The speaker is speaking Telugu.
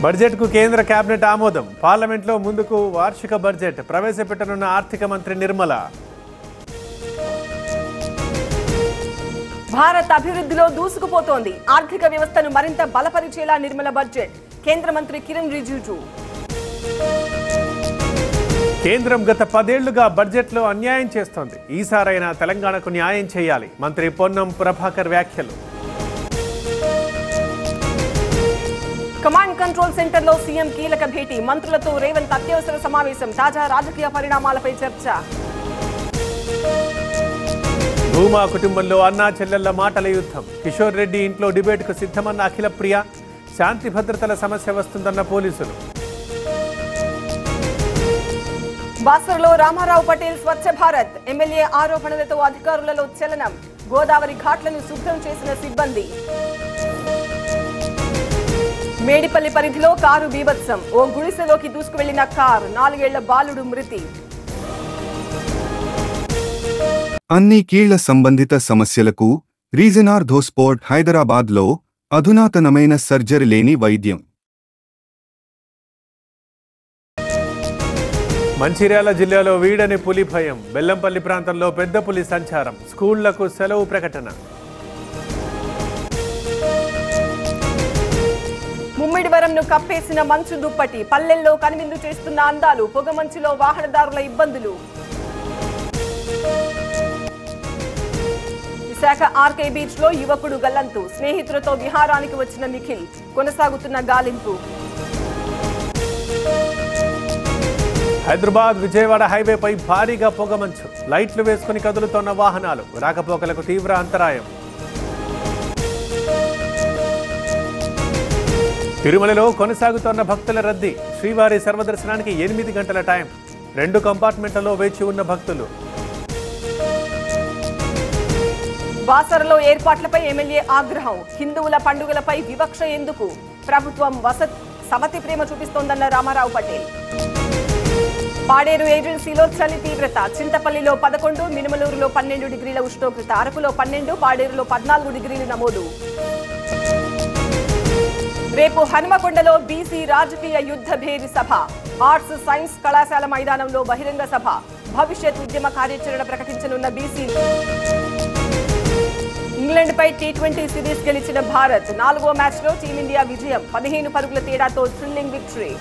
బడ్జెట్కు కేంద్ర కేబినెట్ ఆమోదం. పార్లమెంట్లో ముందుకు వార్షిక బడ్జెట్ ప్రవేశపెట్టనున్న ఆర్థిక మంత్రి నిర్మల. భారత్ అభివృద్ధిలో దూసుకుపోతోంది. ఆర్థిక వ్యవస్థను మరింత బలపరిచేలా నిర్మల బడ్జెట్. కేంద్ర మంత్రి కిరణ్ రిజిజు. కేంద్రం గత 10 ఏళ్లుగా బడ్జెట్లో అన్యాయం చేస్తోంది. ఈసారైనా తెలంగాణకు న్యాయం చేయాలి. మంత్రి పొన్నం ప్రభాకర్ వ్యాఖ్యలు. కమాండ్ కంట్రోల్ సెంటర్లో సీఎం కీలక భేటీ. మంత్రులతో రేవంత్ అత్యవసర సమావేశం. తాజా రాజకీయ పరిణామాలపై చర్చ. భూమా కుటుంబంలో అన్నా చెల్లెళ్ల మాటల యుద్ధం. కిషోర్ రెడ్డి ఇంట్లో డిబేట్కు సిద్ధమన్న అఖిల ప్రియ. శాంతి భద్రతల సమస్య వస్తుందన్న పోలీసులు. బాసరలో రామారావు పటేల్ స్వచ్ఛ భారత్. ఎమ్మెల్యే ఆరోపణలతో అధికారులలో చలనం. గోదావరి ఘాట్లను శుభ్రం చేసిన సిబ్బంది. మేడిపల్లి పరిధిలో కారు బీభత్సం. ఓ గుడిసెలోకి దూసుకువెళ్లిన కారు. 4 ఏళ్ల బాలుడు మృతి. అన్ని కీళ్ల సంబంధిత సమస్యలకు రీజన్ ఆర్థోస్పోర్ట్ హైదరాబాద్లో అధునాతనమైన సర్జరీ లేని వైద్యం. మంచిర్యాల జిల్లాలో వీడని పులి భయం. బెల్లంపల్లి ప్రాంతంలో పెద్ద పులి సంచారం. స్కూళ్లకు సెలవు ప్రకటన. ముమ్మిడివరంను కప్పేసిన మంచు దుప్పటి. పల్లెల్లో కనువిందు చేస్తున్న అందాలు. పొగమంచులో వాహనదారుల ఇబ్బందులు. విశాఖ ఆర్కే బీచ్ లో యువకుడు గల్లంతు. స్నేహితులతో విహారానికి వచ్చిన నిఖిల్. కొనసాగుతున్న గాలింపు. హైదరాబాద్ విజయవాడ హైవేపై భారీగా పొగమంచు. లైట్లు వేసుకుని కదులుతోన్న వాహనాలు. రాకపోకలకు తీవ్ర అంతరాయం. తిరుమలలో కొనసాగుతోన్న భక్తుల రద్దీ. శ్రీవారి సర్వదర్శనానికి 8 గంటల టైం. 2 కంపార్ట్మెంట్లలో వేచి ఉన్న భక్తులు. బాసరలో ఏర్పాట్లపై ఎమ్మెల్యే ఆగ్రహం. హిందువుల పండుగలపై వివక్ష ఎందుకు? ప్రభుత్వం సవతి ప్రేమ చూపిస్తోందన్న రామారావు పటేల్. పాడేరు ఏజెన్సీలో చలి తీవ్రత. చింతపల్లిలో 11, మినుమలూరులో 12 డిగ్రీల ఉష్ణోగ్రత. అరకులో 12, పాడేరులో 14 డిగ్రీలు నమోదు. రేపు హనుమకొండలో బీసీ రాజకీయ యుద్ధ భేరి సభ. ఆర్ట్స్ సైన్స్ కళాశాల మైదానంలో బహిరంగ సభ. భవిష్యత్ ఉద్యమ కార్యాచరణ ప్రకటించనున్న బీసీ. ఇంగ్లాండ్పై T20 సిరీస్ గెలిచిన భారత్. 4వ మ్యాచ్లో టీమిండియా విజయం. 15 పరుగుల తేడాతో థ్రిల్లింగ్ విక్టరీ.